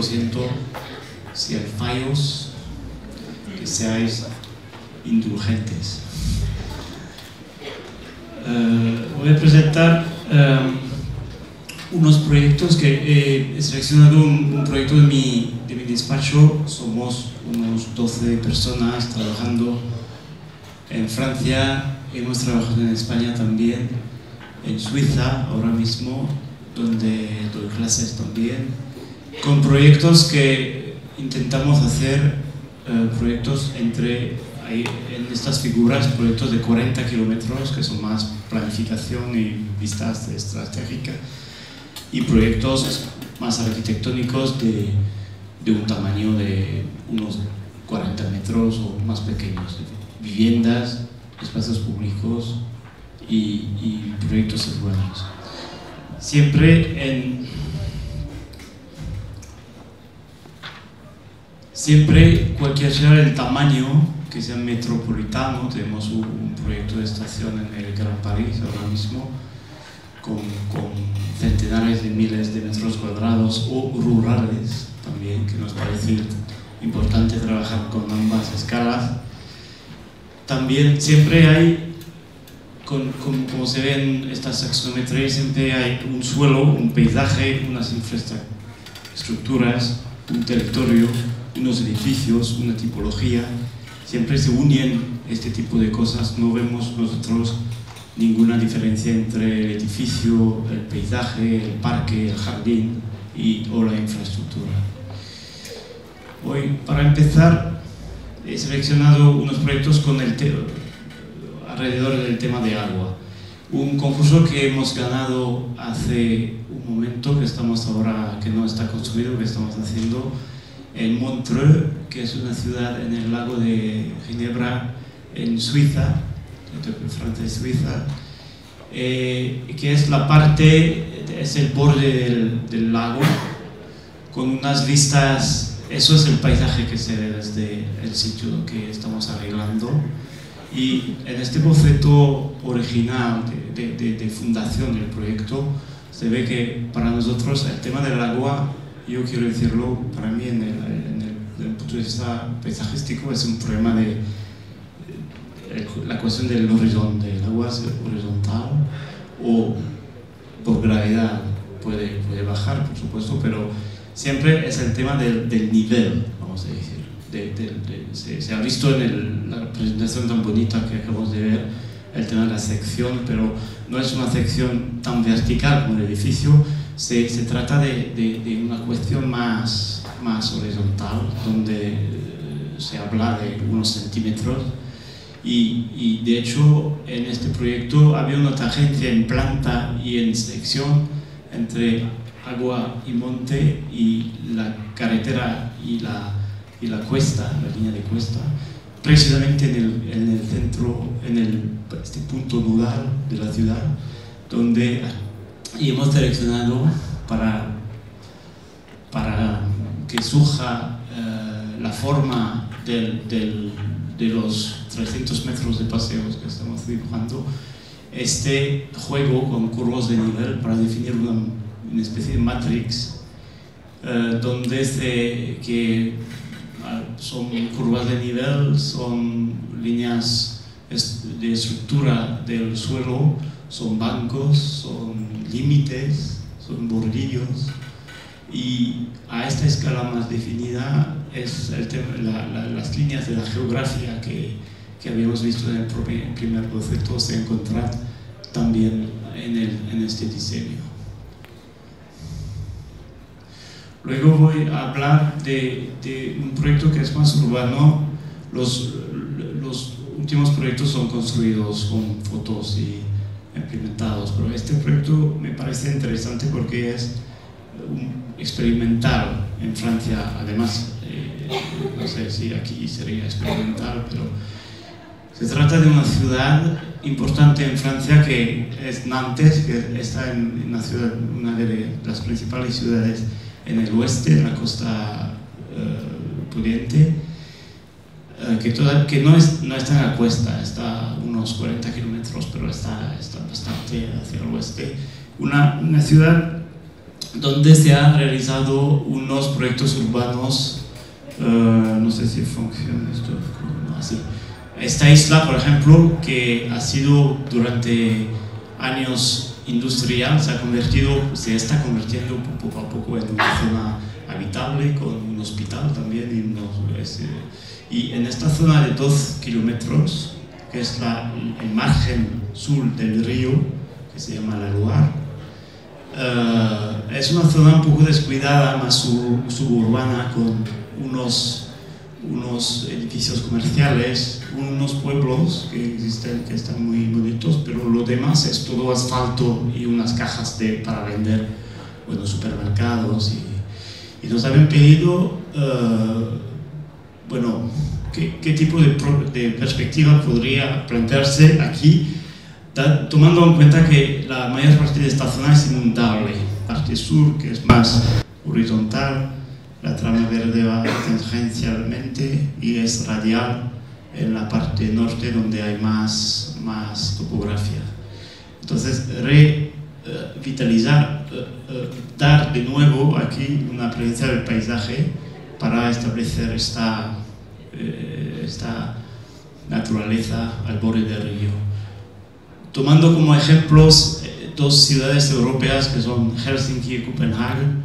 lo siento si hay fallos, que seáis indulgentes. Voy a presentar unos proyectos que he seleccionado. Un proyecto de mi despacho. Somos unos 12 personas trabajando en Francia, hemos trabajado en España también, en Suiza ahora mismo, donde doy clases también, con proyectos que intentamos hacer, proyectos en estas figuras, proyectos de 40 kilómetros, que son más planificación y vistas estratégicas, y proyectos más arquitectónicos de un tamaño de unos 40 metros o más pequeños, viviendas, espacios públicos y proyectos urbanos. Siempre, cualquier sea el tamaño, que sea metropolitano, tenemos un proyecto de estación en el Gran París ahora mismo, con centenares de miles de metros cuadrados, o rurales también, que nos parece importante trabajar con ambas escalas. También siempre hay, como se ve en estas axonometrías, siempre hay un suelo, un paisaje, unas infraestructuras, un territorio, unos edificios, una tipología. Siempre se unen este tipo de cosas. No vemos nosotros ninguna diferencia entre el edificio, el paisaje, el parque, el jardín o la infraestructura. Hoy, para empezar, he seleccionado unos proyectos alrededor del tema de agua. Un concurso que hemos ganado hace un momento, que no está construido, que estamos haciendo en Montreux, que es una ciudad en el lago de Ginebra, en Suiza, entre Francia y Suiza, que es el borde del lago, con unas vistas. Eso es el paisaje que se ve desde el sitio que estamos arreglando. Y en este boceto original de fundación del proyecto, se ve que para nosotros el tema del agua, yo quiero decirlo, para mí en el punto de vista paisajístico es un problema de la cuestión del horizonte. El agua es horizontal o por gravedad puede bajar, por supuesto, pero siempre es el tema del nivel, vamos a decir. Se ha visto en la presentación tan bonita que acabamos de ver, el tema de la sección, pero no es una sección tan vertical como el edificio. Se trata de una cuestión más horizontal, donde se habla de unos centímetros. Y de hecho, en este proyecto había una tangencia en planta y en sección entre agua y monte, y la carretera y la cuesta, la línea de cuesta, precisamente en el centro, este punto nodal de la ciudad, y hemos seleccionado para que surja la forma de los 300 metros de paseos que estamos dibujando, este juego con curvas de nivel para definir una especie de matrix, que son curvas de nivel, son líneas de estructura del suelo, son bancos, son límites, son bordillos, y a esta escala más definida es el tema, las líneas de la geografía que habíamos visto en el primer boceto, se encuentran también en este diseño. Luego voy a hablar de un proyecto que es más urbano. Los últimos proyectos son construidos con fotos y implementados, pero este proyecto me parece interesante porque es experimental en Francia. Además, no sé si aquí sería experimental, pero se trata de una ciudad importante en Francia, que es Nantes, que está en una de las principales ciudades en el oeste, en la costa poniente, que no está en la costa, está a unos 40 kilómetros, pero está bastante hacia el oeste. Una ciudad donde se han realizado unos proyectos urbanos, no sé si funciona esto, no, así. Esta isla, por ejemplo, que ha sido durante años industrial, se está convirtiendo poco a poco en una zona habitable, con un hospital también, y en esta zona de 2 kilómetros, que es el margen sur del río, que se llama La Loire, es una zona un poco descuidada, más suburbana, con unos edificios comerciales, unos pueblos que existen, que están muy bonitos, pero lo demás es todo asfalto y unas cajas para vender, bueno, supermercados, y nos habían pedido, bueno, qué tipo de perspectiva podría plantearse aquí, tomando en cuenta que la mayor parte de esta zona es inundable. La parte sur, que es más horizontal, la trama verde va tangencialmente y es radial en la parte norte, donde hay más topografía. Entonces, revitalizar, dar de nuevo aquí una presencia del paisaje para establecer esta naturaleza al borde del río. Tomando como ejemplos 2 ciudades europeas que son Helsinki y Copenhague,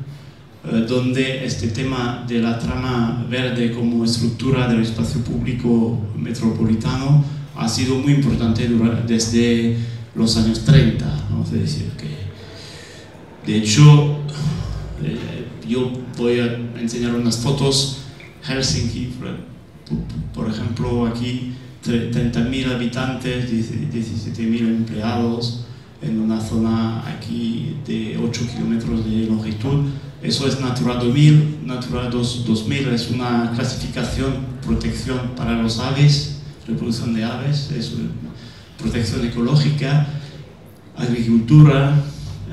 donde este tema de la trama verde como estructura del espacio público metropolitano ha sido muy importante desde los años 30, vamos a decir que, de hecho, yo voy a enseñar unas fotos. Helsinki, por ejemplo, aquí 30.000 habitantes, 17.000 empleados, en una zona aquí de 8 kilómetros de longitud. Eso es Natura 2000. Natura 2000 es una clasificación, protección para los aves, reproducción de aves, es protección ecológica, agricultura.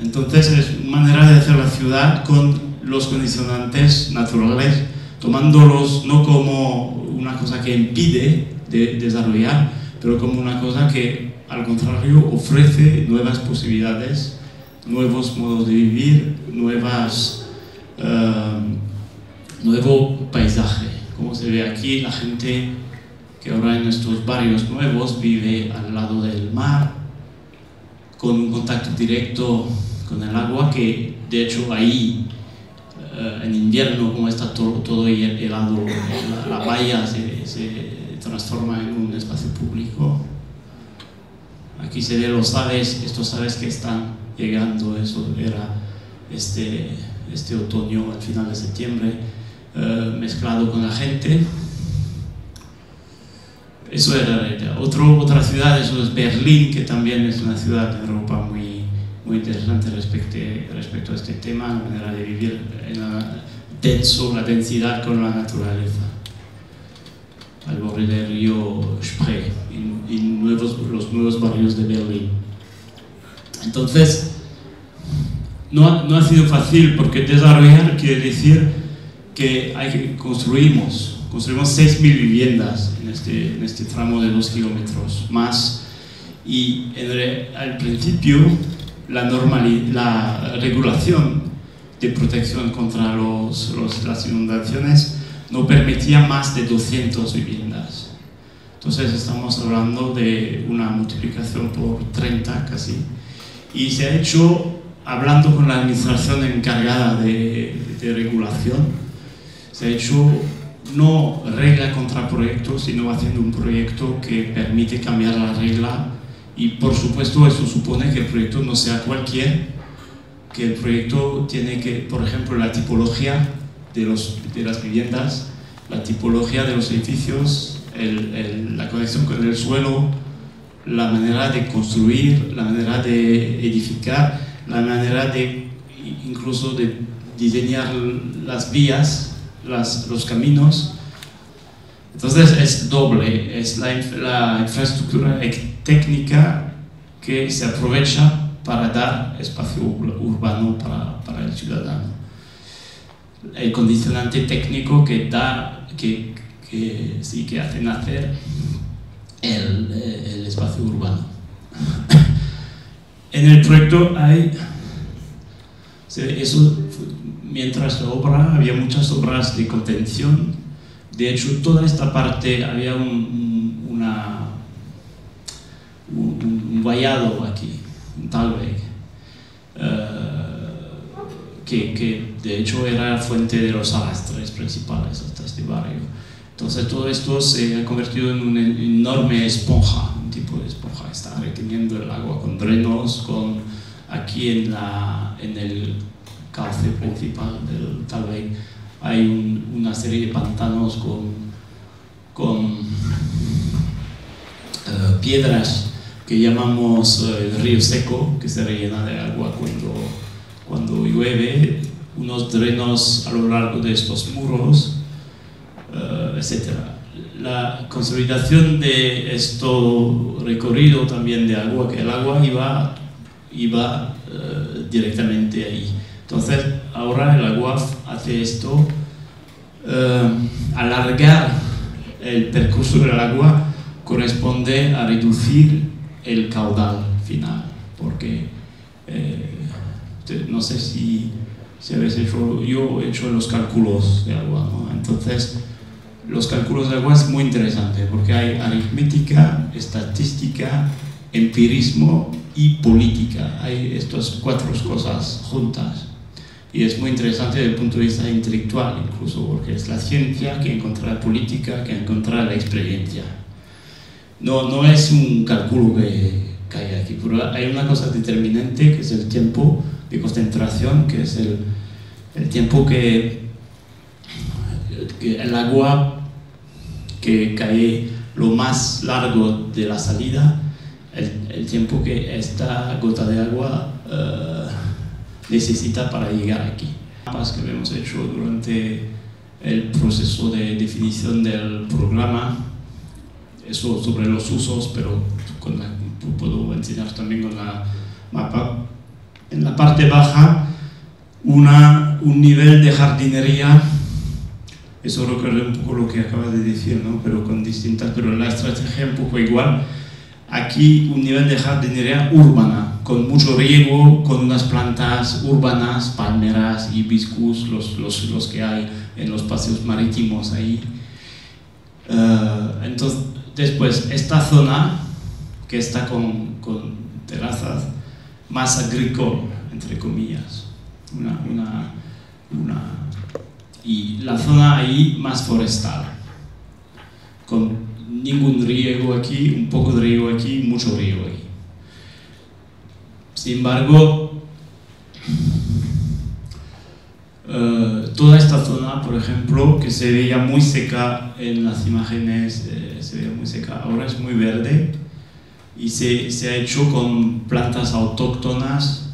Entonces es una manera de hacer la ciudad con los condicionantes naturales, tomándolos no como una cosa que impide de desarrollar, pero como una cosa que al contrario ofrece nuevas posibilidades, nuevos modos de vivir, nuevo paisaje. Como se ve aquí, la gente que ahora en estos barrios nuevos vive al lado del mar, con un contacto directo con el agua, que de hecho ahí en invierno, como está todo helado, la bahía se transforma en un espacio público. Aquí se ven los aves, estos aves que están llegando. Eso era este otoño, al final de septiembre, mezclado con la gente. Eso era otra ciudad. Eso es Berlín, que también es una ciudad de Europa muy interesante respecto a este tema, la manera de vivir la densidad con la naturaleza, al borde del río Spree, y los nuevos barrios de Berlín. Entonces, no ha sido fácil, porque desarrollar quiere decir que construimos 6.000 viviendas en este tramo de 2 kilómetros más, y al principio la regulación de protección contra las inundaciones no permitía más de 200 viviendas. Entonces estamos hablando de una multiplicación por 30 casi, y se ha hecho hablando con la administración encargada de regulación. Se ha hecho no regla contra proyecto, sino haciendo un proyecto que permite cambiar la regla. Y por supuesto eso supone que el proyecto no sea cualquier, que el proyecto tiene que, por ejemplo, la tipología de las viviendas, la tipología de los edificios, la conexión con el suelo, la manera de construir, la manera de edificar, la manera de incluso de diseñar las vías, los caminos. Entonces es doble, es la infraestructura técnica que se aprovecha para dar espacio urbano para el ciudadano. El condicionante técnico que hace nacer el espacio urbano. En el proyecto Mientras la obra, había muchas obras de contención. De hecho, toda esta parte había un vallado aquí, un talweg, que de hecho era fuente de los arrastres principales hasta este barrio. Entonces todo esto se ha convertido en una enorme esponja, un tipo de esponja. Está reteniendo el agua con drenos, aquí en el cauce principal del talweg hay una serie de pantanos con piedras que llamamos el río seco, que se rellena de agua cuando llueve, unos drenos a lo largo de estos muros, etc. La consolidación de esto recorrido también de agua, que el agua iba directamente ahí. Entonces, ahora el agua hace esto, alargar el percurso del agua corresponde a reducir el caudal final, porque no sé si habéis hecho, yo he hecho los cálculos de agua, ¿no? Entonces, los cálculos de agua es muy interesante porque hay aritmética, estadística, empirismo y política. Hay estas cuatro cosas juntas. Y es muy interesante desde el punto de vista intelectual, incluso, porque es la ciencia que encuentra la política, que encuentra la experiencia. No es un cálculo que hay aquí, pero hay una cosa determinante, que es el tiempo de concentración, que es el tiempo que el agua que cae lo más largo de la salida, el tiempo que esta gota de agua necesita para llegar aquí. Mapas que hemos hecho durante el proceso de definición del programa, eso sobre los usos, pero puedo enseñar también con la mapa. En la parte baja, un nivel de jardinería, eso recuerda un poco lo que acabas de decir, ¿no? Pero la estrategia un poco igual. Aquí un nivel de jardinería urbana, con mucho riego, con unas plantas urbanas, palmeras, hibiscus, los que hay en los paseos marítimos ahí. Entonces, después, esta zona, que está con terrazas, más agrícola, entre comillas, y la zona ahí más forestal, con ningún riego aquí, un poco de riego aquí, mucho riego ahí. Sin embargo, toda esta zona, por ejemplo, que se veía muy seca en las imágenes, se veía muy seca, ahora es muy verde y se ha hecho con plantas autóctonas,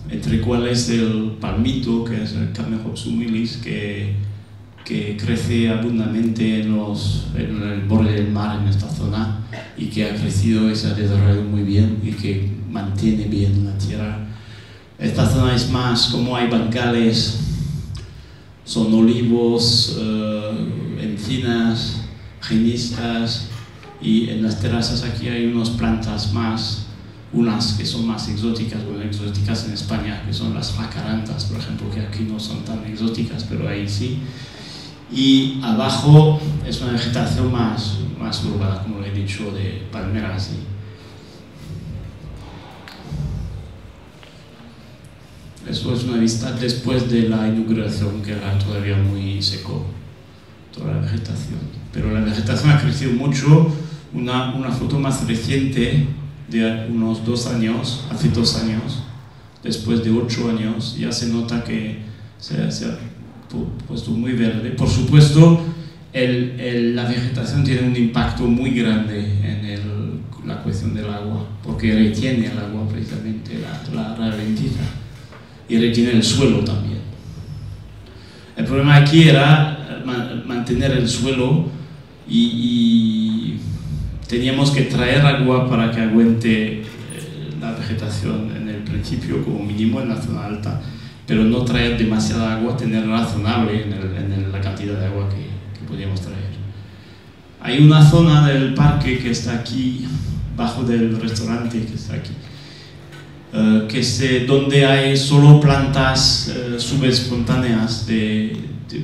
entre cuales el palmito, que es el Camerops humilis, que crece abundantemente en el borde del mar en esta zona y que ha crecido y se ha desarrollado muy bien y que mantiene bien la tierra. Esta zona es más, como hay bancales, son olivos, encinas, ginistas, y en las terrazas aquí hay unas plantas más, unas que son más exóticas, bueno, exóticas en España, que son las jacarandas, por ejemplo, que aquí no son tan exóticas, pero ahí sí. Y abajo es una vegetación más urbana, como lo he dicho, de palmeras. Eso es una vista después de la inauguración, que era todavía muy seco, toda la vegetación. Pero la vegetación ha crecido mucho. Una foto más reciente, de unos 2 años, hace 2 años, después de 8 años, ya se nota que se ha puesto muy verde. Por supuesto, la vegetación tiene un impacto muy grande en la cuestión del agua, porque retiene el agua precisamente, la ralentiza, y retiene el suelo también. El problema aquí era mantener el suelo y teníamos que traer agua para que aguante la vegetación en el principio, como mínimo en la zona alta, pero no traer demasiada agua, tener razonable en la cantidad de agua que podíamos traer. Hay una zona del parque que está aquí, bajo del restaurante que está aquí, donde hay solo plantas subespontáneas,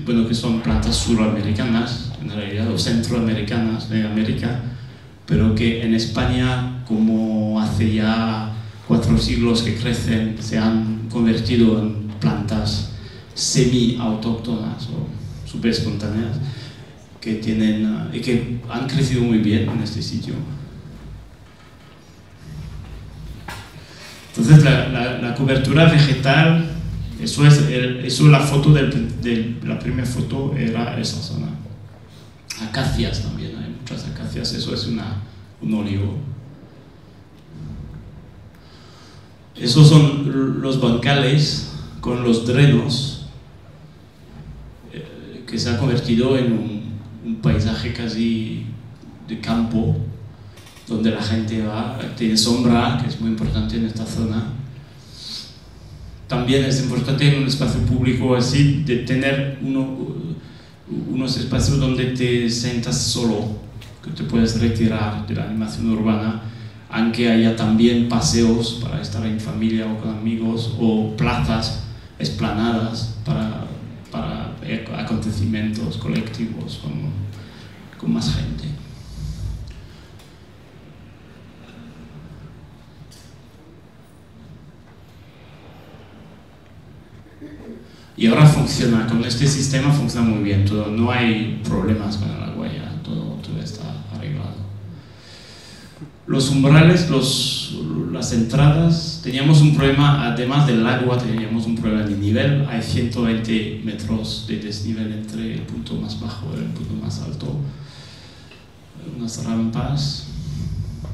bueno, que son plantas suramericanas, en realidad, o centroamericanas de América, pero que en España, como hace ya 4 siglos que crecen, se han convertido en plantas semi-autóctonas o subespontáneas que han crecido muy bien en este sitio. Entonces la cobertura vegetal, la foto la primera foto era esa zona. Acacias también, hay muchas acacias, eso es un olivo. Esos son los bancales con los drenos, que se ha convertido en un paisaje casi de campo, donde la gente va, tiene sombra, que es muy importante en esta zona. También es importante en un espacio público así, de tener unos espacios donde te sientas solo, que te puedes retirar de la animación urbana, aunque haya también paseos para estar en familia o con amigos, o plazas esplanadas para acontecimientos colectivos con más gente. Y ahora funciona, con este sistema funciona muy bien, no hay problemas con el agua ya, todo está arreglado. Los umbrales, las entradas, teníamos un problema, además del agua, teníamos un problema de nivel. Hay 120 metros de desnivel entre el punto más bajo y el punto más alto. Unas rampas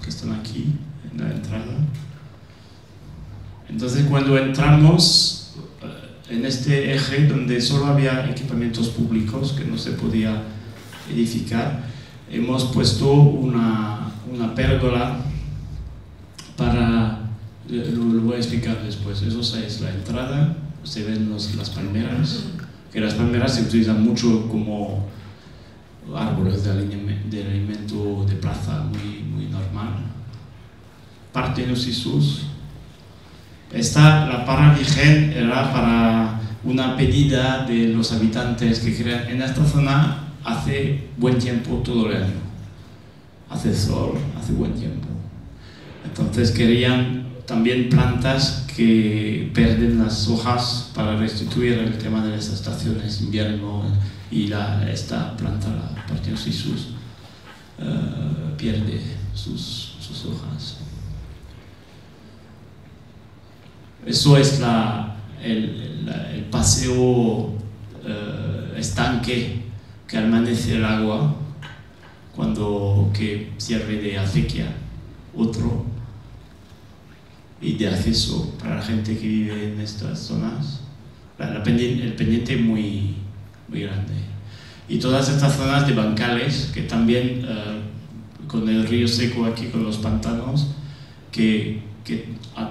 que están aquí, en la entrada. Entonces, cuando entramos en este eje donde solo había equipamientos públicos que no se podía edificar, hemos puesto una pérgola lo voy a explicar después. Eso es la entrada, se ven las palmeras, que las palmeras se utilizan mucho como árboles de alimento de plaza muy normal. Parthenos Isus. La Parra Virgen era para una pedida de los habitantes que crean en esta zona hace buen tiempo todo el año. Hace sol, hace buen tiempo. Entonces querían también plantas que pierden las hojas para restituir el tema de las estaciones, invierno, y esta planta, la Parthenos Isus, pierde sus hojas. Eso es el paseo estanque que amanece el agua que sirve de acequia, otro, y de acceso para la gente que vive en estas zonas. El pendiente muy grande. Y todas estas zonas de bancales, que también con el río seco aquí, con los pantanos, que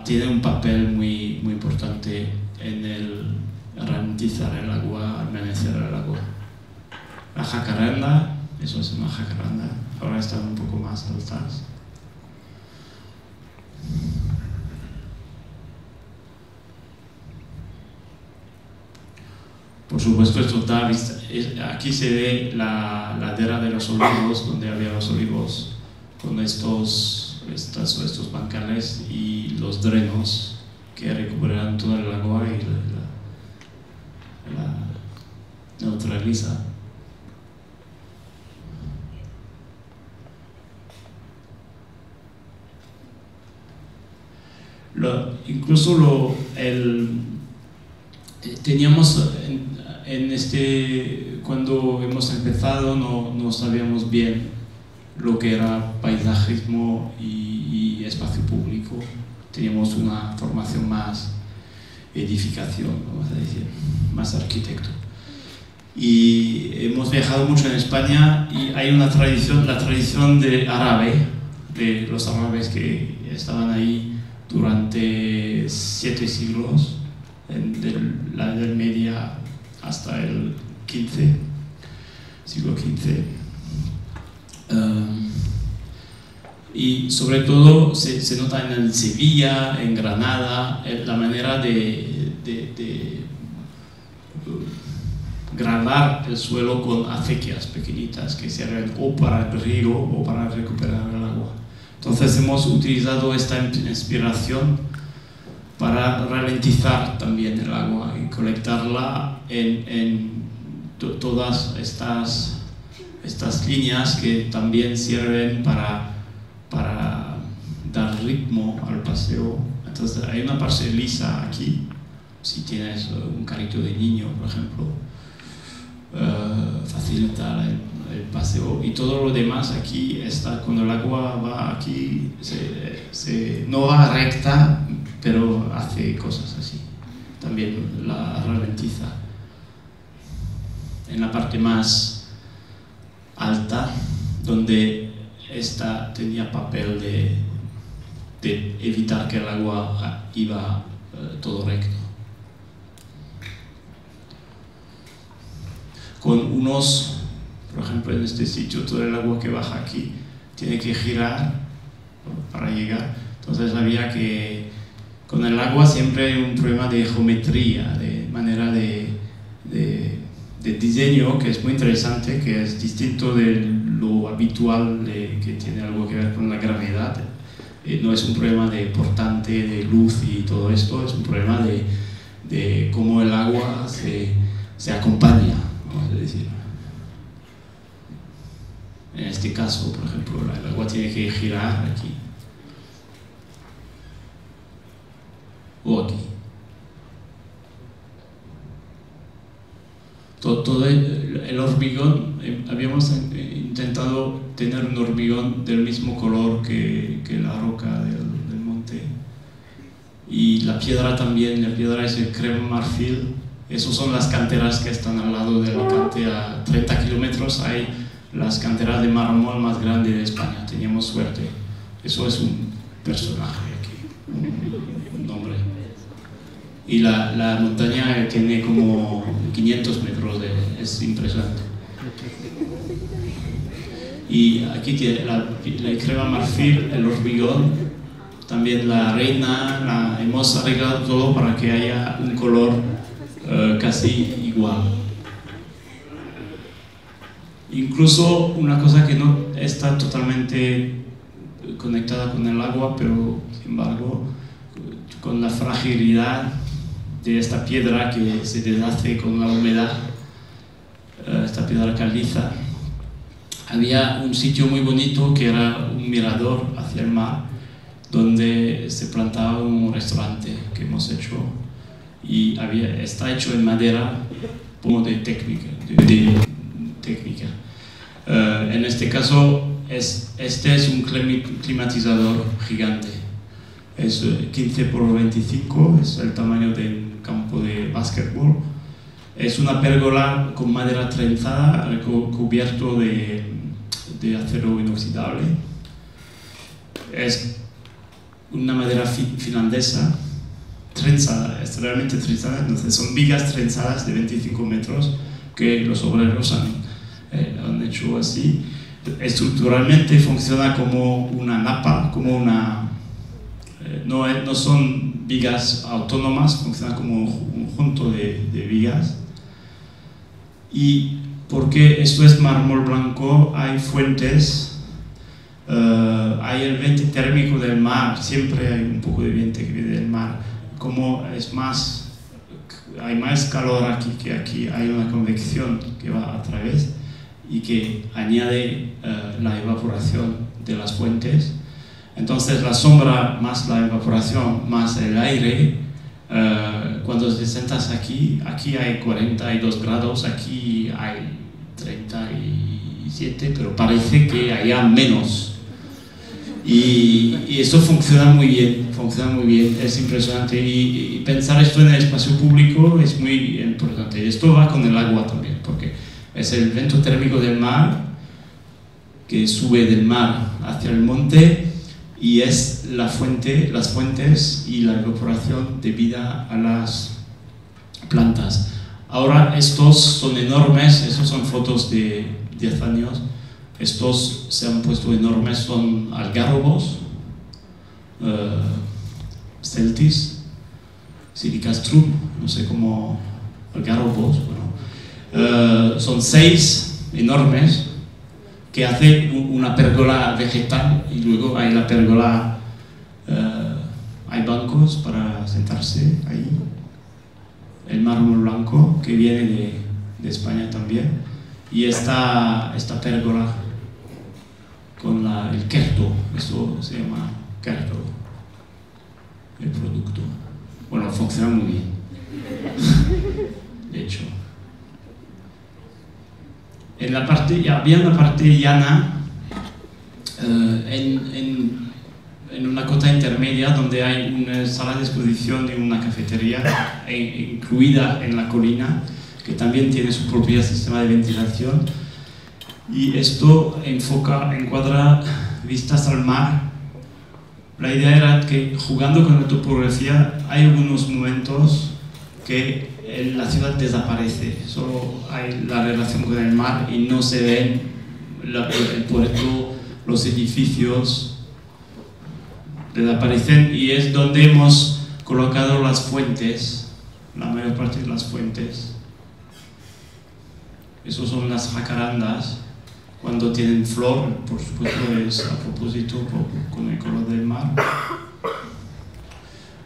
tiene un papel muy importante en el ralentizar el agua, amanecer el agua. La jacaranda, eso es una jacaranda, ahora están un poco más altas. Por supuesto, esto da vista. Aquí se ve la ladera de los olivos, donde había los olivos, con estos bancales y los drenos que recuperan toda el agua y la neutraliza. Teníamos cuando hemos empezado no sabíamos bien lo que era paisajismo y espacio público. Teníamos una formación más edificación, vamos a decir, más arquitecto. Y hemos viajado mucho en España y hay una tradición, la tradición de los árabes que estaban ahí durante 7 siglos, de la Edad Media hasta el siglo XV. Y sobre todo se nota en Sevilla, en Granada, la manera de grabar el suelo con acequias pequeñitas que sirven o para el riego o para recuperar el agua. Entonces hemos utilizado esta inspiración para ralentizar también el agua y colectarla en todas estas líneas que también sirven para dar ritmo al paseo. Entonces hay una parte lisa aquí, si tienes un carrito de niño, por ejemplo, facilita el paseo, y todo lo demás aquí está, cuando el agua va aquí, no va recta, pero hace cosas así, también la ralentiza. En la parte más alta, donde esta tenía papel de evitar que el agua iba todo recto. Con unos, por ejemplo, en este sitio, todo el agua que baja aquí tiene que girar para llegar. Entonces había que, con el agua siempre hay un problema de geometría, de manera de diseño, que es muy interesante, que es distinto de lo habitual, que tiene algo que ver con la gravedad. No es un problema de portante, de luz y todo esto, es un problema de cómo el agua se acompaña, vamos a decir. En este caso, por ejemplo, el agua tiene que girar aquí o aquí. Todo el hormigón, habíamos intentado tener un hormigón del mismo color que la roca del monte, y la piedra también. La piedra es el crema marfil. Esas son las canteras que están al lado de Alicante. A 30 kilómetros hay las canteras de mármol más grandes de España. Teníamos suerte. Eso es un personaje aquí, un nombre. Y la montaña tiene como 500 metros, es impresionante. Y aquí tiene la crema marfil, el hormigón, también la reina, hemos arreglado todo para que haya un color casi igual. Incluso una cosa que no está totalmente conectada con el agua, pero sin embargo con la fragilidad de esta piedra que se deshace con la humedad, esta piedra caliza. Había un sitio muy bonito que era un mirador hacia el mar, donde se plantaba un restaurante que hemos hecho, y está hecho en madera, como de técnica. En este caso, este es un climatizador gigante. Es 15 por 25, es el tamaño de un campo de básquetbol. Es una pérgola con madera trenzada, cubierto de acero inoxidable. Es una madera finlandesa, trenzada, es realmente trenzada. Entonces son vigas trenzadas de 25 metros que los obreros han hecho así. Estructuralmente funciona como una napa, como una... no son vigas autónomas, funciona como un conjunto de vigas. Y porque esto es mármol blanco, hay fuentes, hay el viento térmico del mar, siempre hay un poco de viento que viene del mar. Como hay más calor aquí que aquí, hay una convección que va a través y que añade la evaporación de las fuentes. Entonces la sombra más la evaporación más el aire, cuando te sientas aquí hay 42 grados, aquí hay 37, pero parece que haya menos. Y esto funciona muy bien, es impresionante, y pensar esto en el espacio público es muy importante. Esto va con el agua también, porque es el viento térmico del mar que sube del mar hacia el monte, y es las fuentes y la evaporación debida a las plantas. Ahora estos son enormes, estos son fotos de 10 años, Estos se han puesto enormes, son algarrobos, celtis, silicastrum, no sé cómo, algarrobos, bueno. Son 6 enormes que hacen una pérgola vegetal y luego hay la pérgola, hay bancos para sentarse ahí. El mármol blanco que viene de España también, y esta pérgola con el kerto, eso se llama kerto, el producto. Bueno, funciona muy bien, de hecho. Había una parte llana en una cota intermedia donde hay una sala de exposición y una cafetería incluida en la colina, que también tiene su propio sistema de ventilación, y esto encuadra vistas al mar. La idea era que, jugando con la topografía, hay algunos momentos que la ciudad desaparece, solo hay la relación con el mar y no se ven el puerto, los edificios desaparecen, y es donde hemos colocado las fuentes, la mayor parte de las fuentes. Esos son las jacarandas, cuando tienen flor, por supuesto es a propósito con el color del mar.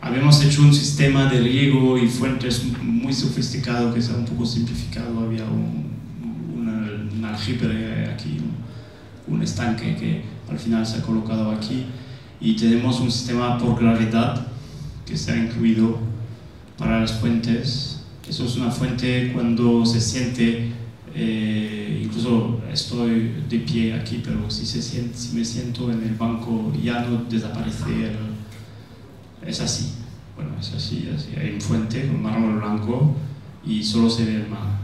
Habíamos hecho un sistema de riego y fuentes muy sofisticado que se ha un poco simplificado. Había un aljibe aquí, un estanque que al final se ha colocado aquí, y tenemos un sistema por gravedad que se ha incluido para las fuentes. Eso es una fuente cuando se siente, incluso estoy de pie aquí, pero si me siento en el banco ya no desaparece es así. Bueno, es así. Hay una fuente con mármol blanco y solo se ve el mar.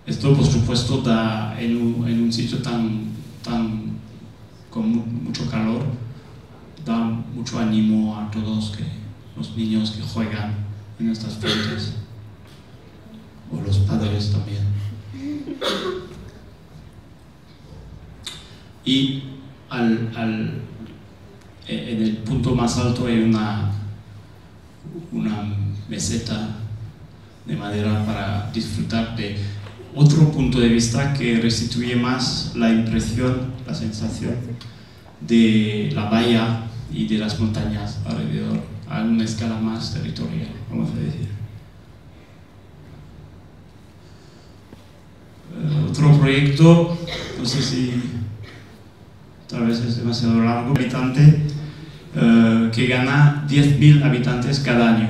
Esto, por supuesto, da en un sitio con mucho calor, da mucho ánimo a todos los niños que juegan en estas fuentes, o los padres también. Y en el punto más alto hay una meseta de madera para disfrutar de otro punto de vista que restituye más la impresión, la sensación de la bahía y de las montañas alrededor, a una escala más territorial, vamos a decir. Otro proyecto, no sé si tal vez es demasiado largo, habitante, que gana 10.000 habitantes cada año.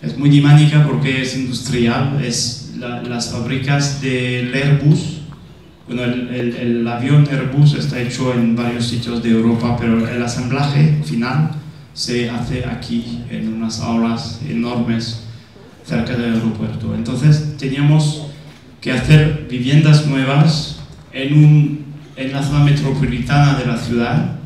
Es muy dinámica porque es industrial, las fábricas del Airbus. Bueno, el avión Airbus está hecho en varios sitios de Europa, pero el ensamblaje final se hace aquí, en unas aulas enormes cerca del aeropuerto. Entonces teníamos que hacer viviendas nuevas en la zona metropolitana de la ciudad,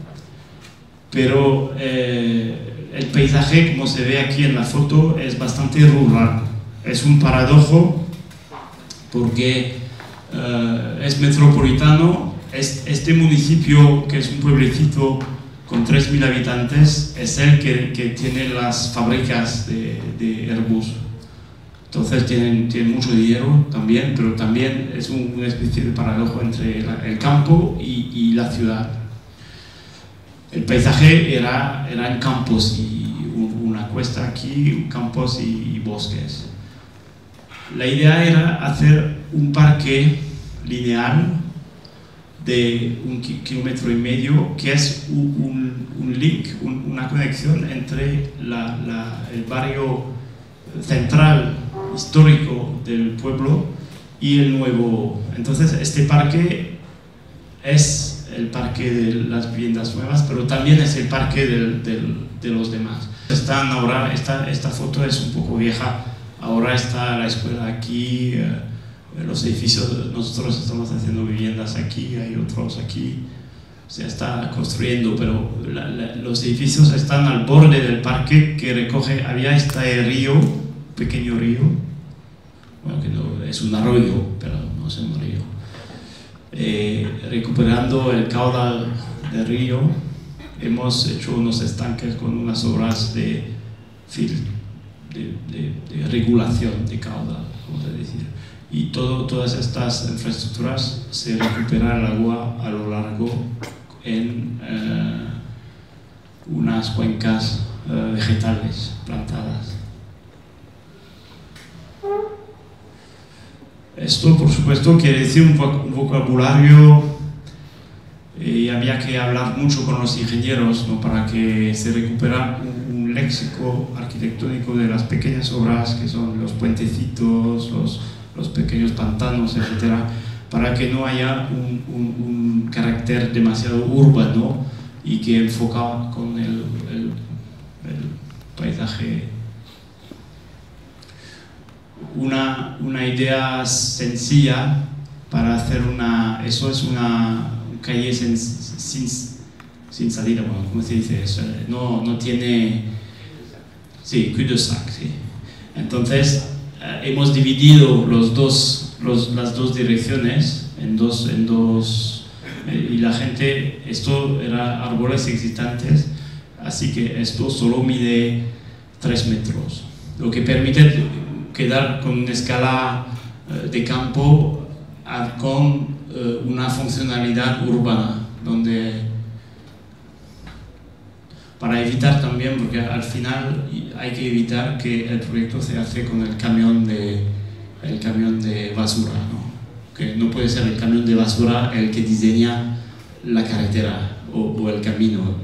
pero el paisaje, como se ve aquí en la foto, es bastante rural. Es un paradojo porque es metropolitano. Este municipio, que es un pueblecito con 3.000 habitantes, es el que tiene las fábricas de Airbus. Entonces tienen mucho dinero también, pero también es una especie de paradojo entre el campo y la ciudad. El paisaje era en campos y una cuesta aquí, campos y bosques. La idea era hacer un parque lineal de 1,5 kilómetros, que es un link, una conexión entre el barrio central histórico del pueblo y el nuevo. Entonces este parque es el parque de las viviendas nuevas, pero también es el parque de los demás. Esta foto es un poco vieja. Ahora está la escuela aquí, los edificios, nosotros estamos haciendo viviendas aquí, hay otros aquí, se está construyendo, pero los edificios están al borde del parque que recoge, había este río pequeño río, bueno, que no, es un arroyo, pero no es un río. Recuperando el caudal del río, hemos hecho unos estanques con unas obras de regulación de caudal, vamos a decir. Y todas estas infraestructuras se recupera el agua a lo largo en unas cuencas vegetales plantadas. Esto, por supuesto, quiere decir un vocabulario y había que hablar mucho con los ingenieros, ¿no?, para que se recupera un léxico arquitectónico de las pequeñas obras que son los puentecitos, los pequeños pantanos, etc., para que no haya un carácter demasiado urbano y que enfoca con el paisaje. Una idea sencilla para hacer eso es una calle sin salida, bueno, ¿cómo se dice eso? No tiene, sí, cul-de-sac, sí. Entonces, hemos dividido las dos direcciones en dos, y la gente, esto era árboles existentes, así que esto solo mide 3 metros, lo que permite quedar con una escala de campo con una funcionalidad urbana, para evitar también, porque al final hay que evitar que el proyecto se hace con el camión de basura, ¿no? Que no puede ser el camión de basura el que diseña la carretera o el camino,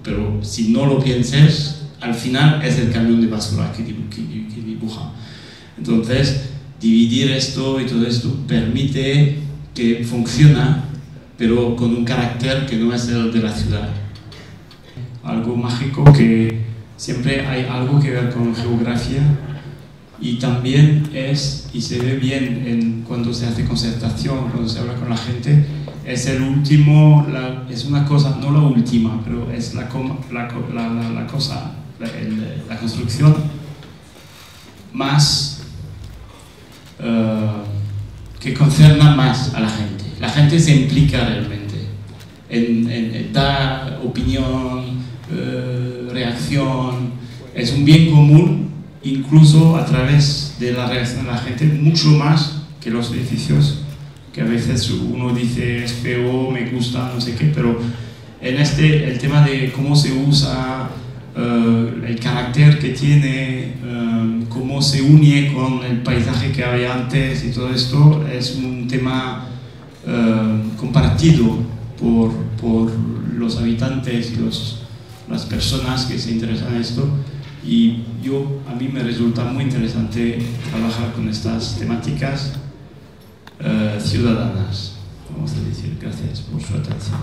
pero si no lo pienses, al final es el camión de basura que dibuja. Entonces, dividir esto y todo esto permite que funcione, pero con un carácter que no es el de la ciudad. Algo mágico, que siempre hay algo que ver con geografía, y también y se ve bien cuando se hace concertación, cuando se habla con la gente, es es una cosa, no la última, pero es la construcción más que concerna más a la gente. La gente se implica realmente, da opinión, reacción, es un bien común, incluso a través de la reacción de la gente, mucho más que los edificios, que a veces uno dice es feo, me gusta, no sé qué, pero el tema de cómo se usa, el carácter que tiene, cómo se une con el paisaje que había antes y todo esto, es un tema compartido por los habitantes y las personas que se interesan en esto, y a mí me resulta muy interesante trabajar con estas temáticas ciudadanas, vamos a decir. Gracias por su atención.